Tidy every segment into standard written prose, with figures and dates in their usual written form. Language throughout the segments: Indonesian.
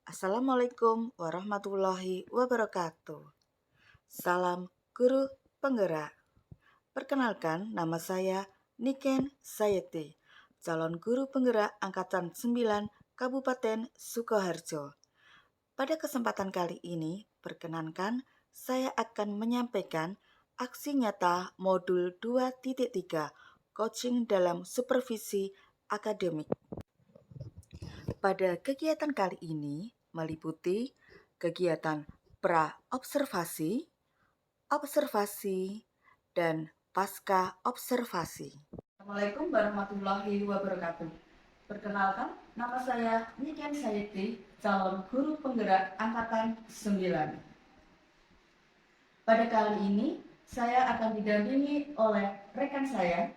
Assalamualaikum warahmatullahi wabarakatuh. Salam guru penggerak. Perkenalkan, nama saya Niken Sayeti, calon guru penggerak angkatan 9 Kabupaten Sukoharjo. Pada kesempatan kali ini, perkenankan saya akan menyampaikan aksi nyata modul 2.3 coaching dalam supervisi akademik. Pada kegiatan kali ini meliputi kegiatan pra-observasi, observasi, dan pasca observasi. Assalamualaikum warahmatullahi wabarakatuh. Perkenalkan, nama saya Niken Sayeti, calon guru penggerak angkatan 9. Pada kali ini, saya akan didampingi oleh rekan saya.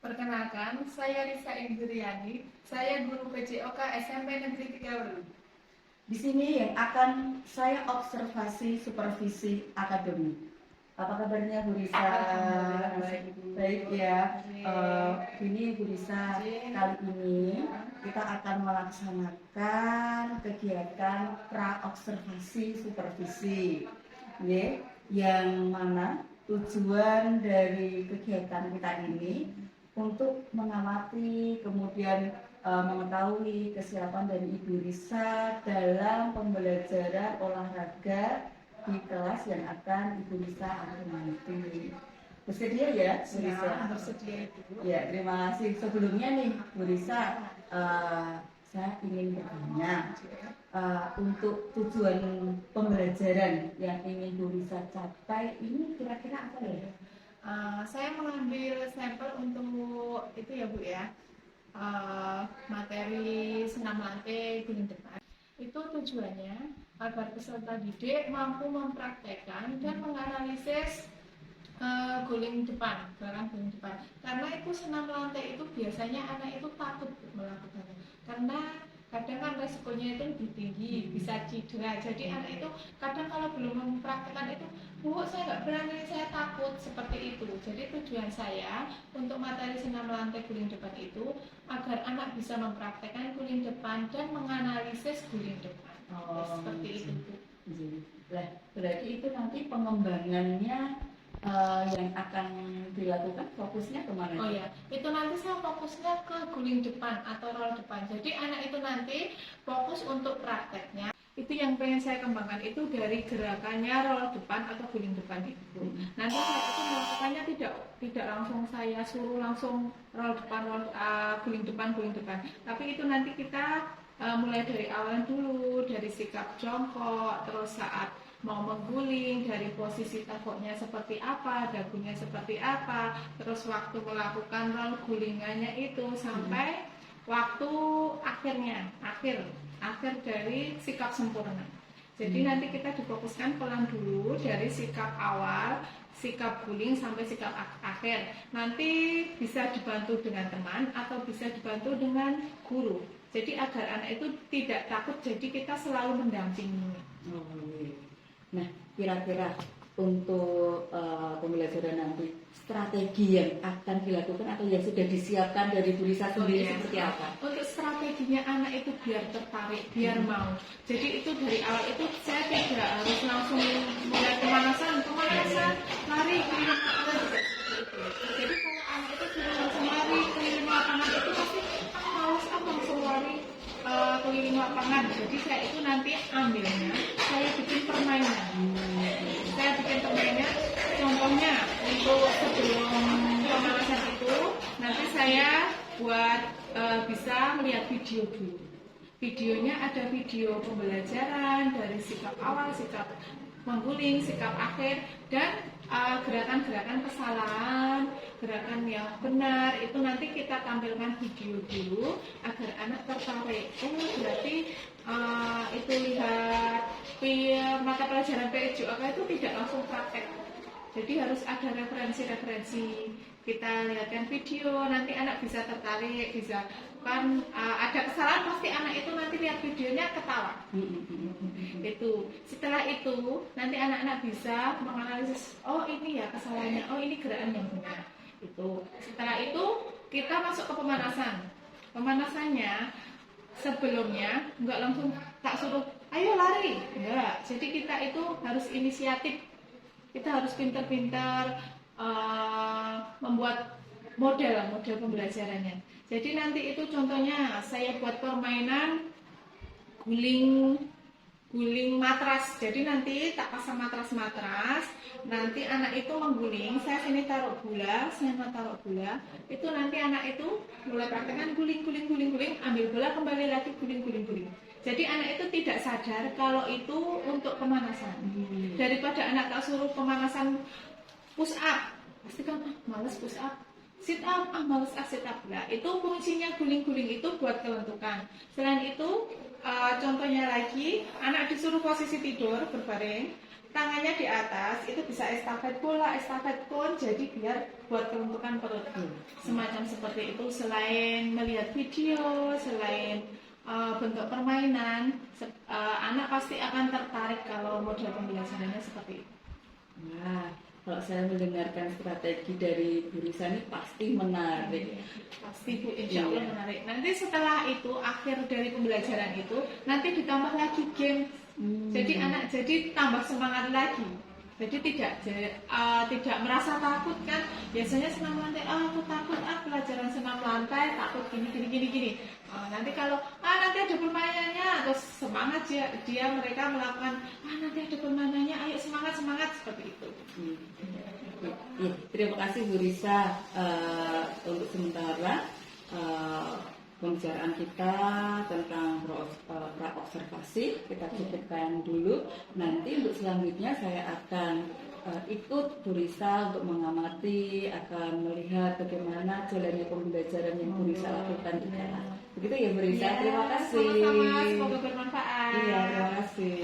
Perkenalkan, saya Risa Indriani, saya guru PJOK SMP Negeri 3 Weru. Di sini yang akan saya observasi supervisi akademik. Apa kabarnya Bu Risa? Baik ya. Ini Bu Risa, kali ini kita akan melaksanakan kegiatan pra-observasi supervisi. Yang mana tujuan dari kegiatan kita ini untuk mengamati, kemudian mengetahui kesiapan dari Ibu Risa dalam pembelajaran olahraga di kelas yang akan Ibu Risa akan nanti. Bersedia ya, Bu Risa? Bersedia Ibu. Ya, terima kasih. Sebelumnya nih, Bu Risa, saya ingin bertanya untuk tujuan pembelajaran yang ingin Bu Risa capai ini kira-kira apa ya? Saya mengambil sampel untuk itu ya Bu ya, materi senam lantai guling depan. Itu tujuannya agar peserta didik mampu mempraktekkan dan menganalisis guling depan, gerakan guling depan. Karena itu senam lantai itu biasanya anak itu takut melakukannya, karena kadang kan resikonya itu lebih tinggi, bisa cedera. Jadi anak itu kadang kalau belum mempraktekkan itu, Bu, saya nggak berani, saya takut, seperti itu. Jadi tujuan saya untuk materi senam lantai guling depan itu agar anak bisa mempraktekkan guling depan dan menganalisis guling depan. Seperti itu, Bu. Nah, berarti itu nanti pengembangannya yang akan dilakukan fokusnya kemana? Oh ya, itu nanti saya fokusnya ke guling depan atau roll depan. Jadi anak itu nanti fokus untuk prakteknya. Itu yang pengen saya kembangkan itu dari gerakannya roll depan atau guling depan itu. Nanti saya itu melakukannya tidak langsung saya suruh langsung roll depan, guling depan. Tapi itu nanti kita mulai dari awal dulu, dari sikap jongkok, terus saat mau mengguling, dari posisi tagoknya seperti apa, dagunya seperti apa, terus waktu melakukan roll gulingannya itu sampai waktu akhir dari sikap sempurna. Jadi nanti kita difokuskan pelan dulu dari sikap awal, sikap guling sampai sikap akhir. Nanti bisa dibantu dengan teman atau bisa dibantu dengan guru. Jadi agar anak itu tidak takut, jadi kita selalu mendampingi. Nah, kira-kira untuk pembelajaran nanti strategi yang akan dilakukan atau yang sudah disiapkan dari Bu Risa sendiri seperti apa? Untuk strateginya anak itu biar tertarik, biar mau. Jadi itu dari awal itu saya tidak harus langsung mulai pemanasan, lari keliling lapangan. Jadi kalau anak itu sudah langsung lari keliling lapangan itu pasti haus langsung lari keliling lapangan. Jadi saya itu nanti ambilnya, saya bikin permainan. Contohnya untuk sebelum pemanasan itu nanti saya buat bisa melihat video dulu. Videonya ada video pembelajaran dari sikap awal, sikap mengguling, sikap akhir, dan gerakan-gerakan kesalahan, gerakan yang benar itu nanti kita tampilkan video dulu agar anak tertarik. Berarti itu lihat mata pelajaran PJOK itu tidak langsung praktek. Jadi harus ada referensi. Kita lihatkan video, nanti anak bisa tertarik, bisa kan ada kesalahan pasti anak itu nanti lihat videonya ketawa. Itu setelah itu nanti anak-anak bisa menganalisis, oh ini ya kesalahannya, oh ini gerakan yang benar. Itu setelah itu kita masuk ke pemanasan. Pemanasannya sebelumnya nggak langsung tak suruh ayo lari, enggak. Jadi kita itu harus inisiatif, kita harus pintar-pintar membuat model pembelajarannya. Jadi nanti itu contohnya saya buat permainan guling matras. Jadi nanti tak pasang matras, nanti anak itu mengguling, saya sini taruh gula, saya mau taruh gula, itu nanti anak itu mulai praktekkan guling, ambil bola kembali lagi guling. Jadi anak itu tidak sadar kalau itu untuk pemanasan. Daripada anak tak suruh pemanasan push up, pasti kan males push up. Sit up, males sit up. Nah, itu fungsinya guling-guling itu buat kelentukan. Selain itu, contohnya lagi, anak disuruh posisi tidur berbaring, tangannya di atas, itu bisa estafet bola, estafet kon, jadi biar buat kelentukan perut. Semacam seperti itu. Selain melihat video, selain bentuk permainan, anak pasti akan tertarik kalau model pembelajarannya seperti itu. Nah, kalau saya mendengarkan strategi dari Bu Risa ini pasti menarik. Pasti Bu, insya Allah menarik. Nanti setelah itu, akhir dari pembelajaran itu, nanti ditambah lagi game. Jadi anak jadi tambah semangat lagi. Jadi tidak merasa takut kan. Biasanya senam lantai, aku takut, pelajaran senam lantai, takut gini. Nanti kalau nanti ada permainannya, terus semangat mereka melakukan nanti ada permainannya, ayo semangat seperti itu. Ya, terima kasih Bu Risa untuk sementara pembicaraan kita tentang praobservasi kita cukupkan dulu. Nanti untuk selanjutnya saya akan ikut Bu Risa untuk mengamati, akan melihat bagaimana jalannya pembelajaran yang Bu Risa lakukan di sana. Begitu ya Bu Risa, terima kasih. Sama-sama, semoga bermanfaat. Iya, terima kasih.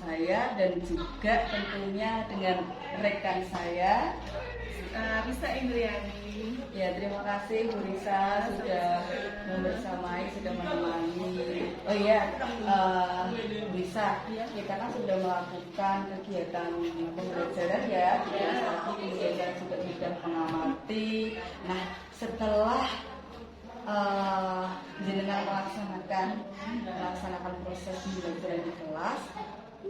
saya dan juga tentunya dengan rekan saya. Risa Indriani. Ya, terima kasih Bu Risa sudah membersamai, sudah menemani. Oh iya, Bu Risa, kita kan sudah melakukan kegiatan pembelajaran ya, kemudian juga sudah mengamati. Nah, setelah jenengan melaksanakan proses pembelajaran di kelas,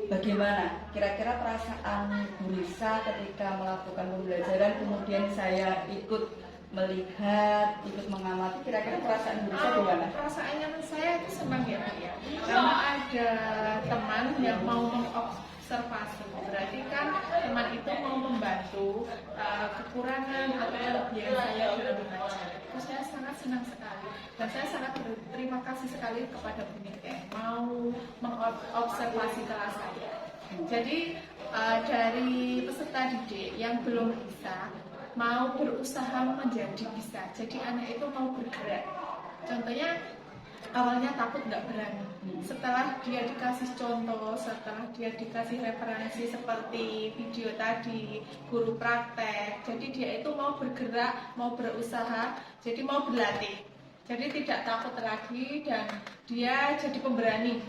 bagaimana kira-kira perasaan Bu Risa ketika melakukan pembelajaran, kemudian saya ikut melihat, ikut mengamati, kira-kira perasaan Bu Risa gimana? Perasaannya saya itu senang ya Bu ya, karena ada teman yang mau mengobservasi, berarti kan teman itu mau membantu kekurangan atau kelebihan saya dalam belajar. Itu saya sangat senang sekali dan saya sangat berterima kasih sekali kepada Bu Niken mau mengobservasi kelas saya. Jadi dari peserta didik yang belum bisa mau berusaha menjadi bisa. Jadi anak itu mau bergerak. Contohnya awalnya takut nggak berani. Setelah dia dikasih contoh, setelah dia dikasih referensi seperti video tadi, guru praktek, jadi dia itu mau bergerak, mau berusaha, jadi mau berlatih. Jadi tidak takut lagi dan dia jadi pemberani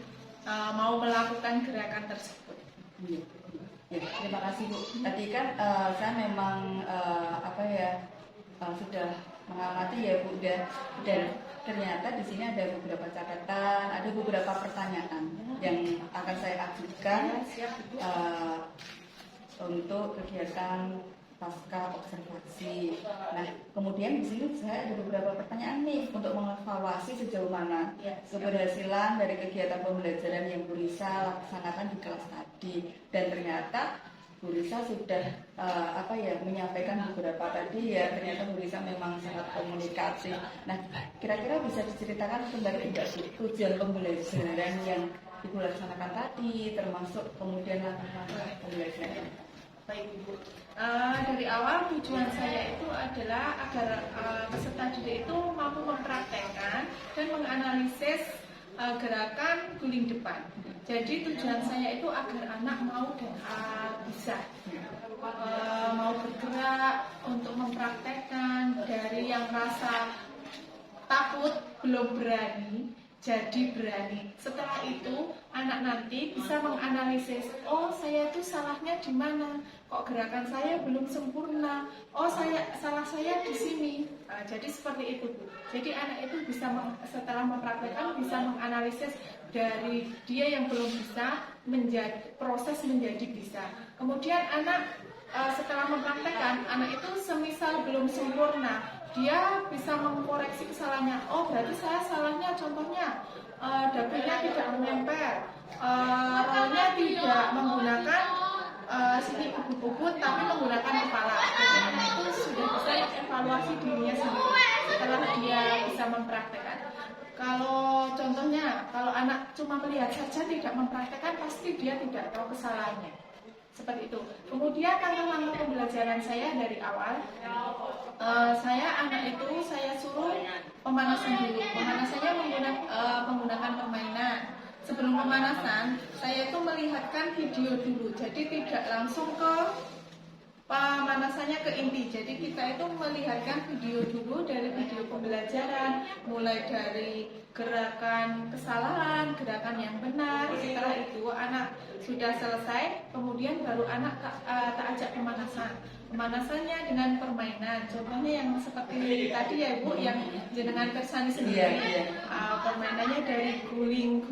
mau melakukan gerakan tersebut. Ya, terima kasih Bu. Tadi kan saya memang sudah mengamati ya Bu, dan ternyata di sini ada beberapa catatan, ada beberapa pertanyaan yang akan saya ajukan untuk kegiatan pasca observasi. Nah, kemudian di sini saya ada beberapa pertanyaan nih untuk mengevaluasi sejauh mana keberhasilan dari kegiatan pembelajaran yang Bu Risa laksanakan di kelas tadi. Dan ternyata Bu Risa sudah menyampaikan beberapa tadi ya, ternyata Bu Risa memang sangat komunikatif. Nah, kira-kira bisa diceritakan kembali tidak sih tujuan pembelajaran yang Ibu laksanakan tadi, termasuk kemudian langkah-langkah pembelajaran? Baik Ibu, dari awal tujuan saya itu adalah agar peserta didik itu mampu mempraktekkan dan menganalisis gerakan guling depan. Jadi tujuan saya itu agar anak mau dan bisa mau bergerak untuk mempraktekkan, dari yang rasa takut belum berani jadi berani. Setelah itu anak nanti bisa menganalisis, oh saya itu salahnya di mana, kok gerakan saya belum sempurna, oh salah saya di sini. Jadi seperti itu Bu. Jadi anak itu bisa setelah mempraktekkan bisa menganalisis dari dia yang belum bisa proses menjadi bisa. Kemudian anak setelah mempraktekkan, anak itu semisal belum sempurna, dia bisa mengkoreksi kesalahannya. Oh berarti saya salahnya contohnya dapurnya tidak menempel, rolnya tidak menggunakan sini ubud-ubud tapi menggunakan kepala. Jadi anak itu sudah bisa mengevaluasi dirinya sendiri setelah dia bisa mempraktekkan. Kalau contohnya, kalau anak cuma melihat saja tidak mempraktekkan, pasti dia tidak tahu kesalahannya. Seperti itu. Kemudian langkah-langkah pembelajaran saya dari awal, saya suruh pemanasan dulu. Pemanasannya menggunakan permainan. Sebelum pemanasan, saya itu melihatkan video dulu. Jadi tidak langsung ke pemanasannya ke inti. Jadi kita itu melihatkan video dulu dari video pembelajaran, mulai dari gerakan kesalahan, gerakan yang benar. Setelah itu anak sudah selesai, kemudian baru anak tak ajak pemanasan. Pemanasannya dengan permainan. Contohnya yang seperti tadi ya Bu, yang jenengan kersani sendiri. Permainannya dari guling,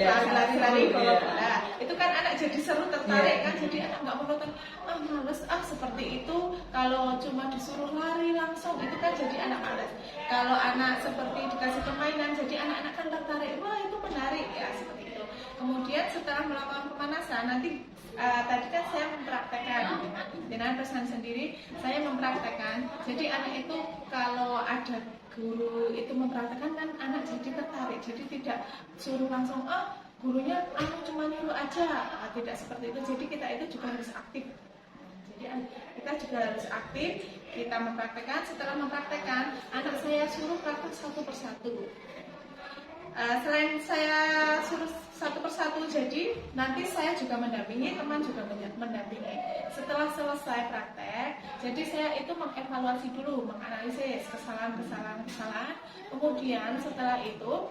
lari-lari bola. Itu kan anak jadi seru, tertarik kan. Jadi anak nggak menonton, males seperti itu. Kalau cuma disuruh lari langsung, itu kan jadi anak males. Kalau anak seperti dikasih permainan, jadi anak-anak kan tertarik. Wah itu menarik ya, seperti itu. Kemudian setelah melakukan pemanasan, nanti tadi kan saya mempraktekkan dengan pesan sendiri, saya mempraktekkan. Jadi anak itu kalau ada guru itu mempraktekkan kan anak jadi tertarik. Jadi tidak suruh langsung, gurunya cuma nyuruh aja. Tidak seperti itu. Jadi kita itu juga harus aktif. Jadi kita juga harus aktif. Kita mempraktekkan. Setelah mempraktekkan, anak saya suruh praktek satu persatu. Selain saya suruh satu persatu, jadi nanti saya juga mendampingi, teman juga mendampingi. Setelah selesai praktek, jadi saya itu mengevaluasi dulu, menganalisis kesalahan. Kemudian setelah itu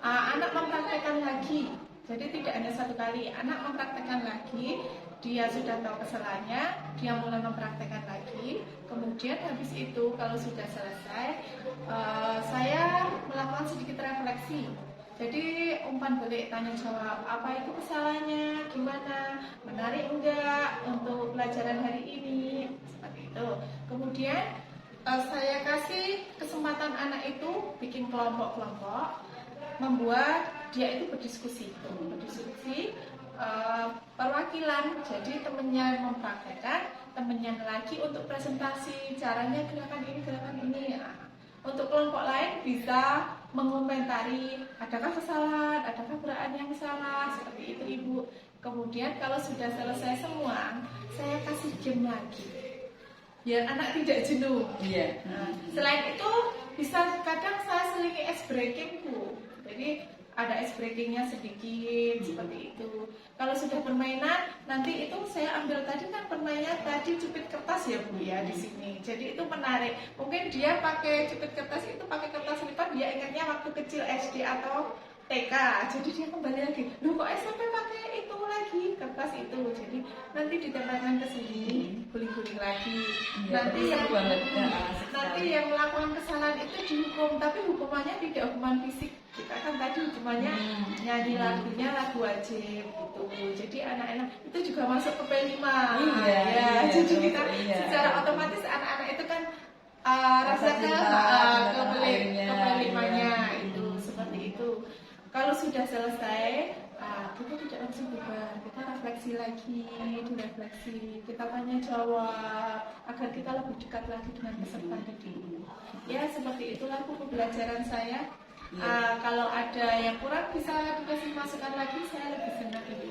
anak mempraktekkan lagi. Jadi tidak hanya satu kali, anak mempraktekkan lagi. Dia sudah tahu kesalahannya, dia mulai mempraktekkan lagi. Kemudian habis itu kalau sudah selesai, saya melakukan sedikit refleksi. Jadi umpan balik tanya jawab, apa itu kesalahannya, gimana, menarik enggak untuk pelajaran hari ini, seperti itu. Kemudian saya kasih kesempatan anak itu bikin kelompok-kelompok, membuat dia itu berdiskusi perwakilan. Jadi temennya mempraktekkan, temennya lagi untuk presentasi caranya gerakan ini. Untuk kelompok lain bisa mengomentari adakah kesalahan, adakah gerakan yang salah, seperti itu Ibu. Kemudian kalau sudah selesai semua, saya kasih game lagi biar anak tidak jenuh. Selain itu bisa kadang saya selingi ice breaking Bu. Jadi ada ice breakingnya sedikit, seperti itu. Kalau sudah permainan, nanti itu saya ambil tadi kan permainan tadi cupit kertas ya Bu ya di sini. Jadi itu menarik. Mungkin dia pakai cupit kertas itu pakai kertas lipat, dia ingatnya waktu kecil SD atau TK. Jadi dia kembali lagi. Loh kok SMP pakai itu lagi kertas itu. Jadi nanti ditempelkan ke sini, guling-guling lagi. Nanti yang melakukan kesalahan itu dihukum, tapi hukumannya tidak hukuman fisik. Kita kan tadi hukumannya nyanyi lagunya lagu wajib gitu. Jadi anak-anak itu juga masuk ke P5. Jadi kita secara otomatis anak-anak itu kan rasa ke P5-nya itu seperti itu. Kalau sudah selesai, kita tidak langsung bubar, kita refleksi lagi, kita tanya jawab agar kita lebih dekat lagi dengan peserta didik. Ya seperti itulah pembelajaran saya. Kalau ada yang kurang bisa dikasih masukan lagi, saya lebih senang Ibu.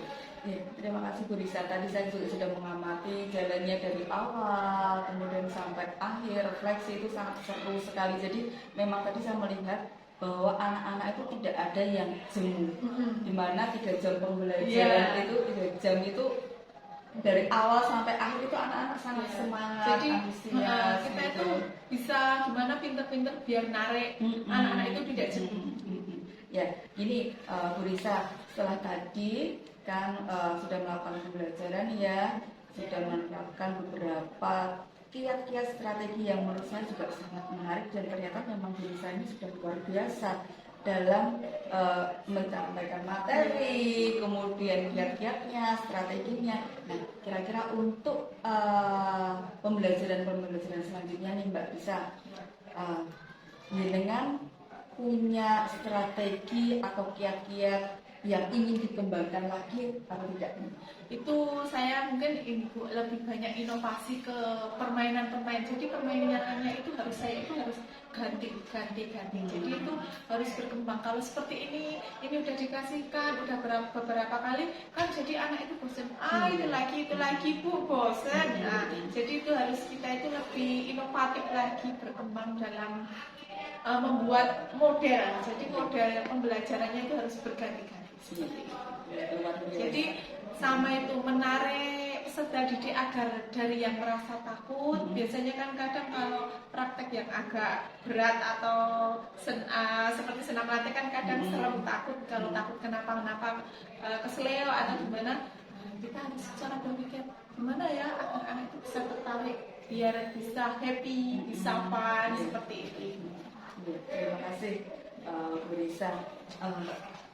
Terima kasih Bu Risa. Tadi saya juga sudah mengamati jalannya dari awal kemudian sampai akhir. Refleksi itu sangat seru sekali. Jadi memang tadi saya melihat bahwa anak-anak itu tidak ada yang jenuh. Dimana 3 jam pembelajaran itu 3 jam itu dari awal sampai akhir itu anak-anak sangat semangat. Jadi kita itu bisa gimana pinter-pinter biar narik anak-anak itu tidak jenuh. Ya, gini Bu Risa, setelah tadi kan sudah melakukan pembelajaran ya, sudah menerapkan beberapa kiat-kiat strategi yang menurut saya juga sangat menarik dan ternyata memang Bu Risa ini sudah luar biasa dalam menyampaikan materi, kemudian kiat-kiatnya, strateginya. Nah, kira-kira untuk pembelajaran selanjutnya nih Mbak Risa, dengan punya strategi atau kiat-kiat yang ingin dikembangkan lagi atau tidak? Itu saya mungkin Ibu lebih banyak inovasi ke permainan-permainan. Jadi permainannya itu harus ganti. Jadi itu harus berkembang. Kalau seperti ini udah dikasihkan udah beberapa kali kan jadi anak itu bosan. Itu lagi Bu, bosan. Jadi itu harus kita itu lebih inovatif lagi, berkembang dalam membuat model. Jadi model pembelajarannya itu harus berganti-ganti. Jadi sama itu menarik peserta didik agar dari yang merasa takut. Biasanya kan kadang kalau praktek yang agak berat atau seperti senam latih kan kadang serem, takut. Kalau takut kenapa keseleo atau gimana, kita harus cara berpikir gimana ya agar anak itu bisa tertarik biar bisa happy, bisa fun, seperti itu. Terima kasih Bu Risa.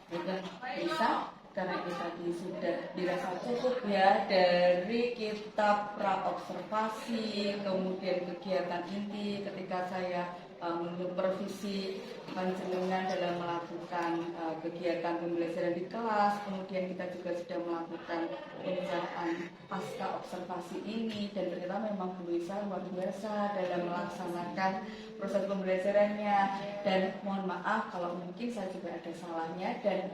Risa, karena itu tadi sudah dirasa cukup ya dari kita pra-observasi, kemudian kegiatan inti ketika saya menupervisi panjenengan dalam melakukan kegiatan pembelajaran di kelas, kemudian kita juga sudah melakukan pembicaraan pasca observasi ini, dan ternyata memang Bu Risa luar biasa dalam melaksanakan proses pembelajarannya. Dan mohon maaf kalau mungkin saya juga ada salahnya, dan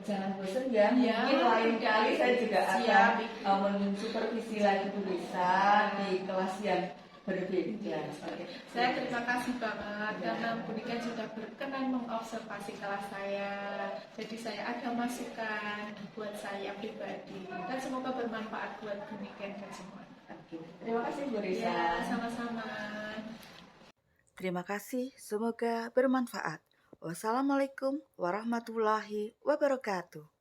jangan bosan ya, mungkin lain kali saya juga akan mensupervisi lagi Bu Risa di kelas yang berbeda. Oke. Saya terima kasih banget karena Bu Niken sudah berkenan mengobservasi kelas saya. Jadi saya ada masukan buat saya pribadi dan semoga bermanfaat buat Bu Niken dan semua. Oke. Terima kasih Bu Risa. Ya, sama-sama. Terima kasih, semoga bermanfaat. Wassalamualaikum warahmatullahi wabarakatuh.